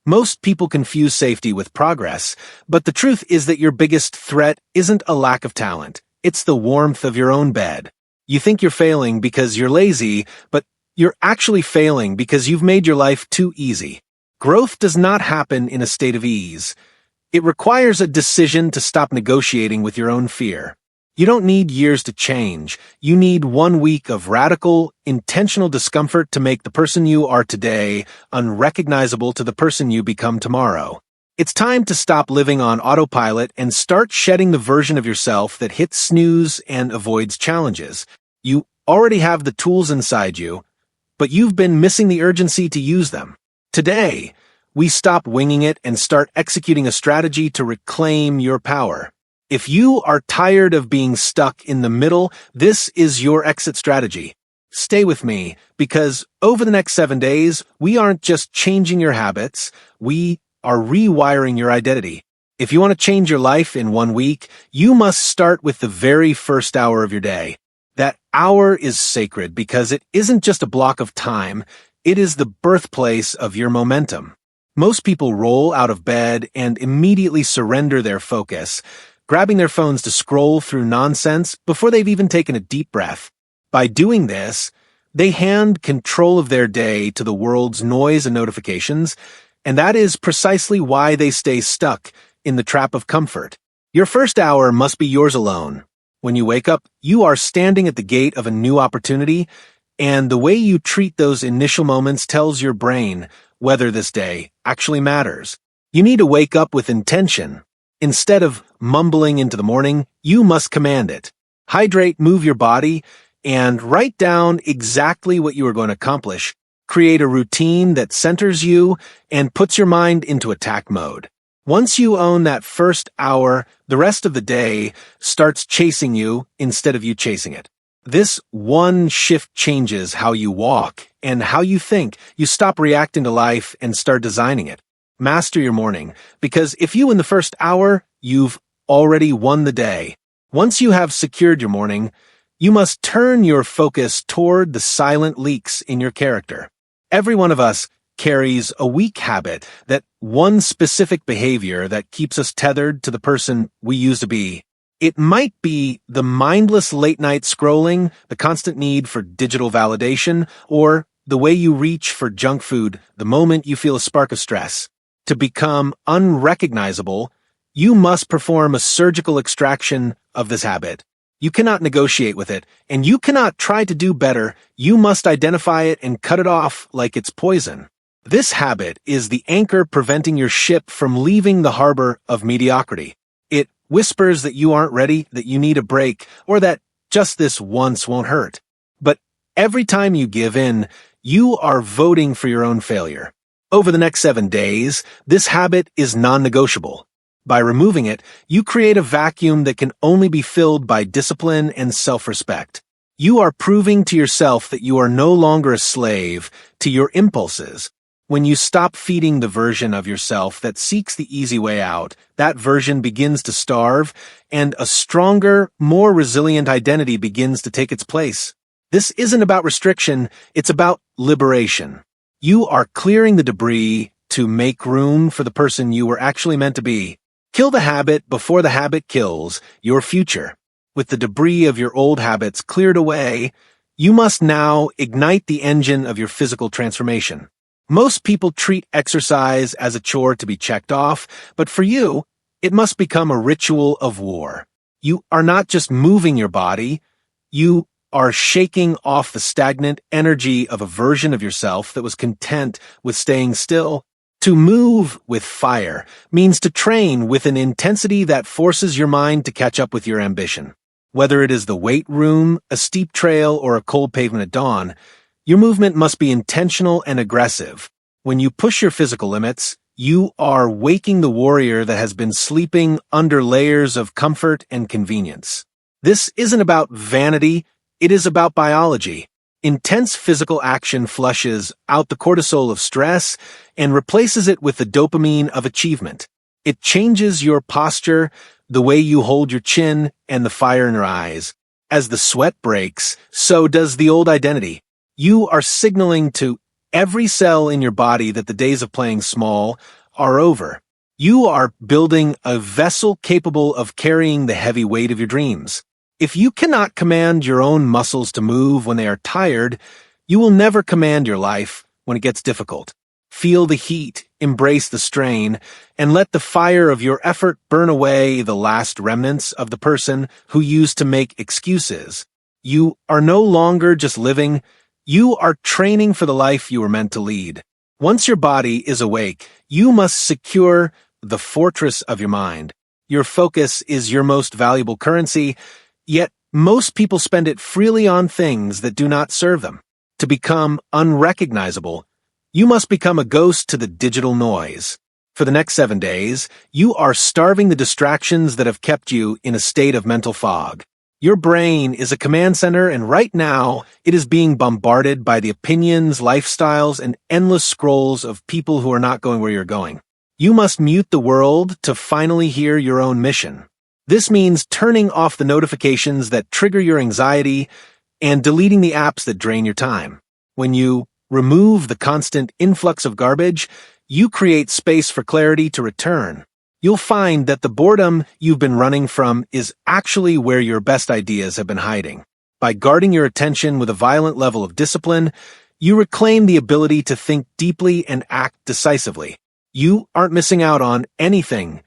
Most people confuse safety with progress, but the truth is that your biggest threat isn't a lack of talent. It's the warmth of your own bed. You think you're failing because you're lazy, but you're actually failing because you've made your life too easy. Growth does not happen in a state of ease. It requires a decision to stop negotiating with your own fear. You don't need years to change. You need 1 week of radical, intentional discomfort to make the person you are today unrecognizable to the person you become tomorrow. It's time to stop living on autopilot and start shedding the version of yourself that hits snooze and avoids challenges. You already have the tools inside you, but you've been missing the urgency to use them. Today, we stop winging it and start executing a strategy to reclaim your power. If you are tired of being stuck in the middle, this is your exit strategy. Stay with me, because over the next 7 days, we aren't just changing your habits, we are rewiring your identity. If you want to change your life in 1 week, you must start with the very first hour of your day. That hour is sacred because it isn't just a block of time, it is the birthplace of your momentum. Most people roll out of bed and immediately surrender their focus, grabbing their phones to scroll through nonsense before they've even taken a deep breath. By doing this, they hand control of their day to the world's noise and notifications, and that is precisely why they stay stuck in the trap of comfort. Your first hour must be yours alone. When you wake up, you are standing at the gate of a new opportunity, and the way you treat those initial moments tells your brain whether this day actually matters. You need to wake up with intention. Instead of mumbling into the morning, you must command it. Hydrate, move your body, and write down exactly what you are going to accomplish. Create a routine that centers you and puts your mind into attack mode. Once you own that first hour, the rest of the day starts chasing you instead of you chasing it. This one shift changes how you walk and how you think. You stop reacting to life and start designing it. Master your morning, because if you win the first hour, you've already won the day. Once you have secured your morning, you must turn your focus toward the silent leaks in your character. Every one of us carries a weak habit, that one specific behavior that keeps us tethered to the person we used to be. It might be the mindless late-night scrolling, the constant need for digital validation, or the way you reach for junk food the moment you feel a spark of stress. To become unrecognizable, you must perform a surgical extraction of this habit. You cannot negotiate with it, and you cannot try to do better. You must identify it and cut it off like it's poison. This habit is the anchor preventing your ship from leaving the harbor of mediocrity. It whispers that you aren't ready, that you need a break, or that just this once won't hurt. But every time you give in, you are voting for your own failure. Over the next 7 days, this habit is non-negotiable. By removing it, you create a vacuum that can only be filled by discipline and self-respect. You are proving to yourself that you are no longer a slave to your impulses. When you stop feeding the version of yourself that seeks the easy way out, that version begins to starve, and a stronger, more resilient identity begins to take its place. This isn't about restriction, it's about liberation. You are clearing the debris to make room for the person you were actually meant to be. Kill the habit before the habit kills your future. With the debris of your old habits cleared away, you must now ignite the engine of your physical transformation. Most people treat exercise as a chore to be checked off, but for you, it must become a ritual of war. You are not just moving your body, you are shaking off the stagnant energy of a version of yourself that was content with staying still. To move with fire means to train with an intensity that forces your mind to catch up with your ambition. Whether it is the weight room, a steep trail, or a cold pavement at dawn, your movement must be intentional and aggressive. When you push your physical limits, you are waking the warrior that has been sleeping under layers of comfort and convenience. This isn't about vanity, it is about biology. Intense physical action flushes out the cortisol of stress and replaces it with the dopamine of achievement. It changes your posture, the way you hold your chin, and the fire in your eyes. As the sweat breaks, so does the old identity. You are signaling to every cell in your body that the days of playing small are over. You are building a vessel capable of carrying the heavy weight of your dreams. If you cannot command your own muscles to move when they are tired, you will never command your life when it gets difficult. Feel the heat, embrace the strain, and let the fire of your effort burn away the last remnants of the person who used to make excuses. You are no longer just living, you are training for the life you were meant to lead. Once your body is awake, you must secure the fortress of your mind. Your focus is your most valuable currency, yet most people spend it freely on things that do not serve them. To become unrecognizable, you must become a ghost to the digital noise. For the next 7 days, you are starving the distractions that have kept you in a state of mental fog. Your brain is a command center, and right now, it is being bombarded by the opinions, lifestyles, and endless scrolls of people who are not going where you're going. You must mute the world to finally hear your own mission. This means turning off the notifications that trigger your anxiety and deleting the apps that drain your time. When you remove the constant influx of garbage, you create space for clarity to return. You'll find that the boredom you've been running from is actually where your best ideas have been hiding. By guarding your attention with a violent level of discipline, you reclaim the ability to think deeply and act decisively. You aren't missing out on anything.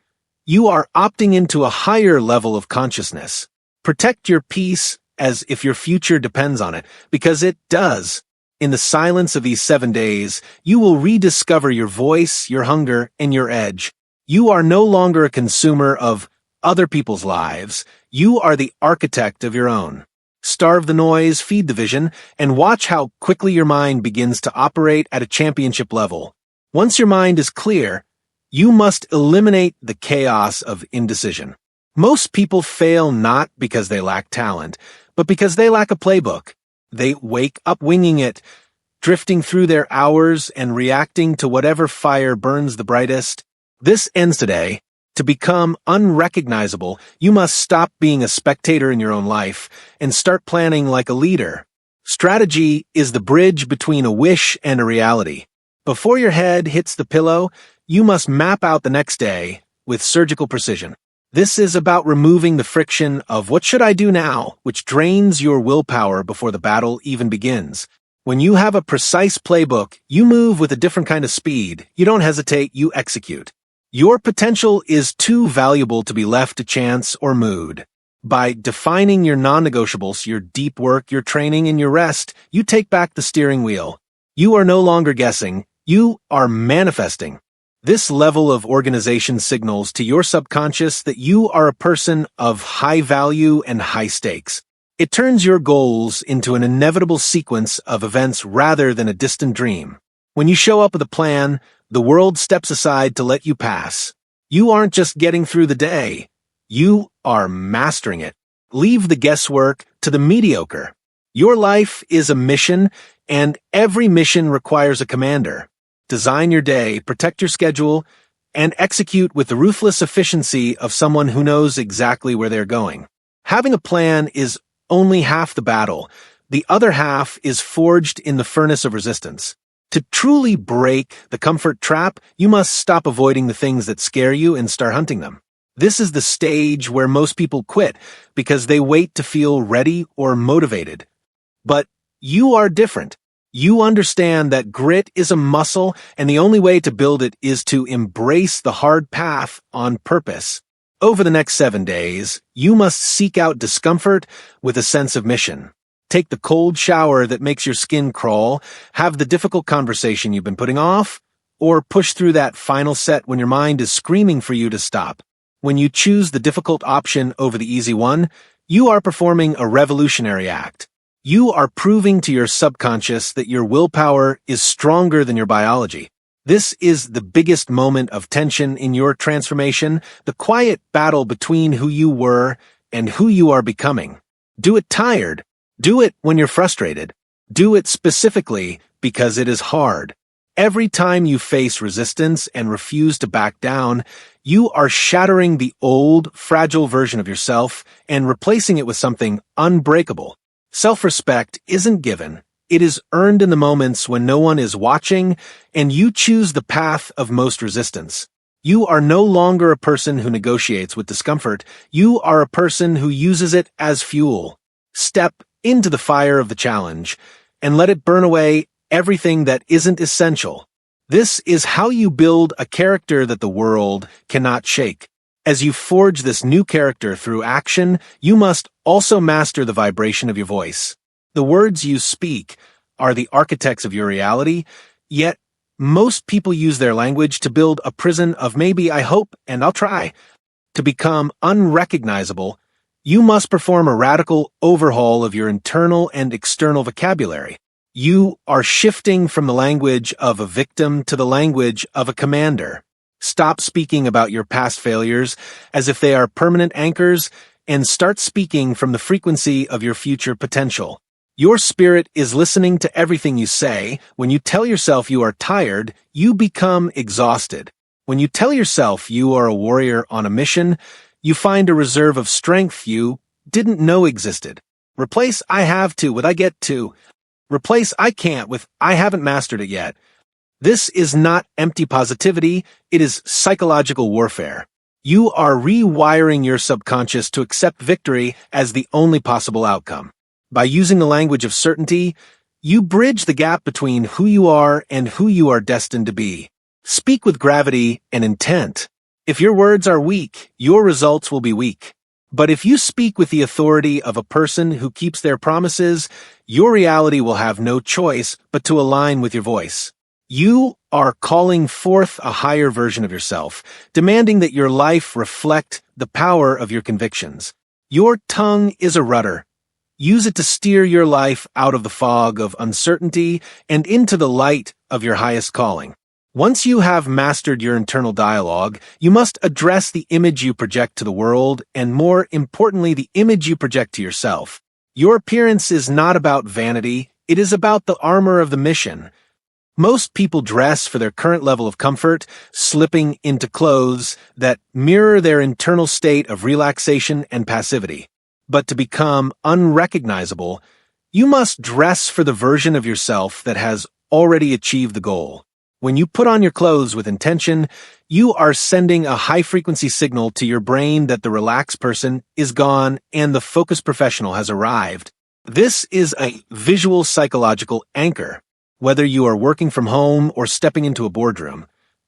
You are opting into a higher level of consciousness. Protect your peace as if your future depends on it, because it does. In the silence of these 7 days, you will rediscover your voice, your hunger, and your edge. You are no longer a consumer of other people's lives. You are the architect of your own. Starve the noise, feed the vision, and watch how quickly your mind begins to operate at a championship level. Once your mind is clear, you must eliminate the chaos of indecision. Most people fail not because they lack talent, but because they lack a playbook. They wake up winging it, drifting through their hours and reacting to whatever fire burns the brightest. This ends today. To become unrecognizable, you must stop being a spectator in your own life and start planning like a leader. Strategy is the bridge between a wish and a reality. Before your head hits the pillow, you must map out the next day with surgical precision. This is about removing the friction of what should I do now, which drains your willpower before the battle even begins. When you have a precise playbook, you move with a different kind of speed. You don't hesitate, you execute. Your potential is too valuable to be left to chance or mood. By defining your non-negotiables, your deep work, your training, and your rest, you take back the steering wheel. You are no longer guessing, you are manifesting. This level of organization signals to your subconscious that you are a person of high value and high stakes. It turns your goals into an inevitable sequence of events rather than a distant dream. When you show up with a plan, the world steps aside to let you pass. You aren't just getting through the day. You are mastering it. Leave the guesswork to the mediocre. Your life is a mission, and every mission requires a commander. Design your day, protect your schedule, and execute with the ruthless efficiency of someone who knows exactly where they're going. Having a plan is only half the battle. The other half is forged in the furnace of resistance. To truly break the comfort trap, you must stop avoiding the things that scare you and start hunting them. This is the stage where most people quit because they wait to feel ready or motivated. But you are different. You understand that grit is a muscle, and the only way to build it is to embrace the hard path on purpose. Over the next 7 days, you must seek out discomfort with a sense of mission. Take the cold shower that makes your skin crawl, have the difficult conversation you've been putting off, or push through that final set when your mind is screaming for you to stop. When you choose the difficult option over the easy one, you are performing a revolutionary act. You are proving to your subconscious that your willpower is stronger than your biology. This is the biggest moment of tension in your transformation, the quiet battle between who you were and who you are becoming. Do it tired. Do it when you're frustrated. Do it specifically because it is hard. Every time you face resistance and refuse to back down, you are shattering the old, fragile version of yourself and replacing it with something unbreakable. Self-respect isn't given, It is earned in the moments when no one is watching, and you choose the path of most resistance. You are no longer a person who negotiates with discomfort. You are a person who uses it as fuel. Step into the fire of the challenge, and let it burn away everything that isn't essential. This is how you build a character that the world cannot shake. As you forge this new character through action, you must also master the vibration of your voice. The words you speak are the architects of your reality, yet most people use their language to build a prison of maybe, I hope, and I'll try. To become unrecognizable, you must perform a radical overhaul of your internal and external vocabulary. You are shifting from the language of a victim to the language of a commander. Stop speaking about your past failures as if they are permanent anchors, and start speaking from the frequency of your future potential. Your spirit is listening to everything you say. When you tell yourself you are tired, you become exhausted. When you tell yourself you are a warrior on a mission, you find a reserve of strength you didn't know existed. Replace I have to with I get to. Replace I can't with I haven't mastered it yet. This is not empty positivity, it is psychological warfare. You are rewiring your subconscious to accept victory as the only possible outcome. By using the language of certainty, you bridge the gap between who you are and who you are destined to be. Speak with gravity and intent. If your words are weak, your results will be weak. But if you speak with the authority of a person who keeps their promises, your reality will have no choice but to align with your voice. You are calling forth a higher version of yourself, demanding that your life reflect the power of your convictions. Your tongue is a rudder. Use it to steer your life out of the fog of uncertainty and into the light of your highest calling. Once you have mastered your internal dialogue, you must address the image you project to the world and, more importantly, the image you project to yourself. Your appearance is not about vanity, it is about the armor of the mission. Most people dress for their current level of comfort, slipping into clothes that mirror their internal state of relaxation and passivity. But to become unrecognizable, you must dress for the version of yourself that has already achieved the goal. When you put on your clothes with intention, you are sending a high-frequency signal to your brain that the relaxed person is gone and the focused professional has arrived. This is a visual psychological anchor. Whether you are working from home or stepping into a boardroom,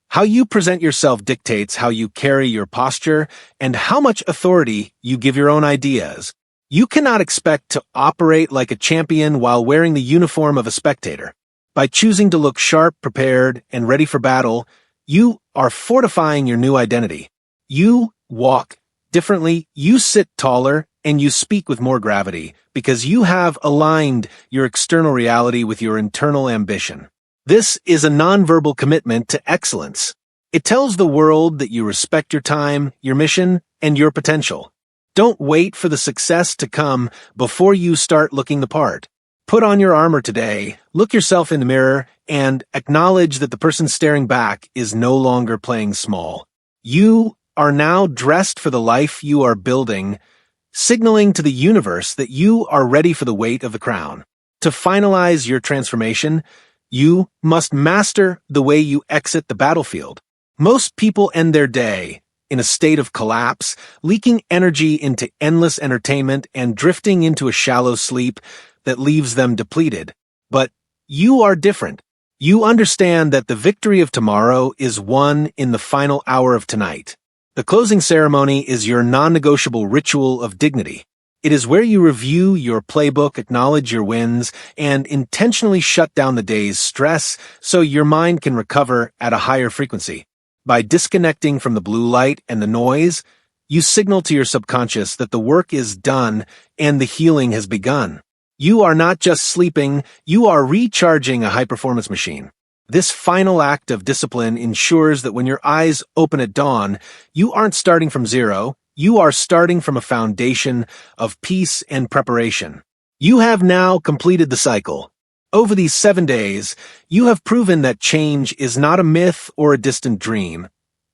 how you present yourself dictates how you carry your posture and how much authority you give your own ideas. You cannot expect to operate like a champion while wearing the uniform of a spectator. By choosing to look sharp, prepared, and ready for battle, you are fortifying your new identity. You walk differently, you sit taller, and you speak with more gravity because you have aligned your external reality with your internal ambition. This is a nonverbal commitment to excellence. It tells the world that you respect your time, your mission, and your potential. Don't wait for the success to come before you start looking the part. Put on your armor today, look yourself in the mirror, and acknowledge that the person staring back is no longer playing small. You are now dressed for the life you are building, signaling to the universe that you are ready for the weight of the crown. To finalize your transformation, you must master the way you exit the battlefield. Most people end their day in a state of collapse, leaking energy into endless entertainment and drifting into a shallow sleep that leaves them depleted. But you are different. You understand that the victory of tomorrow is won in the final hour of tonight. The closing ceremony is your non-negotiable ritual of dignity. It is where you review your playbook, acknowledge your wins, and intentionally shut down the day's stress so your mind can recover at a higher frequency. By disconnecting from the blue light and the noise, you signal to your subconscious that the work is done and the healing has begun. You are not just sleeping, you are recharging a high-performance machine. This final act of discipline ensures that when your eyes open at dawn, you aren't starting from zero, you are starting from a foundation of peace and preparation. You have now completed the cycle. Over these 7 days, you have proven that change is not a myth or a distant dream.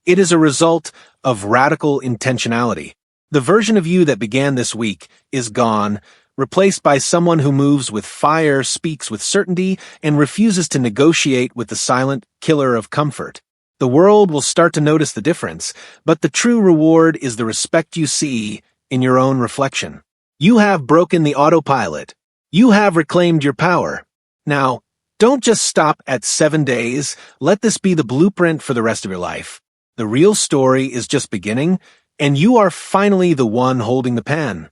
It is a result of radical intentionality. The version of you that began this week is gone, replaced by someone who moves with fire, speaks with certainty, and refuses to negotiate with the silent killer of comfort. The world will start to notice the difference, but the true reward is the respect you see in your own reflection. You have broken the autopilot. You have reclaimed your power. Now, don't just stop at 7 days. Let this be the blueprint for the rest of your life. The real story is just beginning, and you are finally the one holding the pen.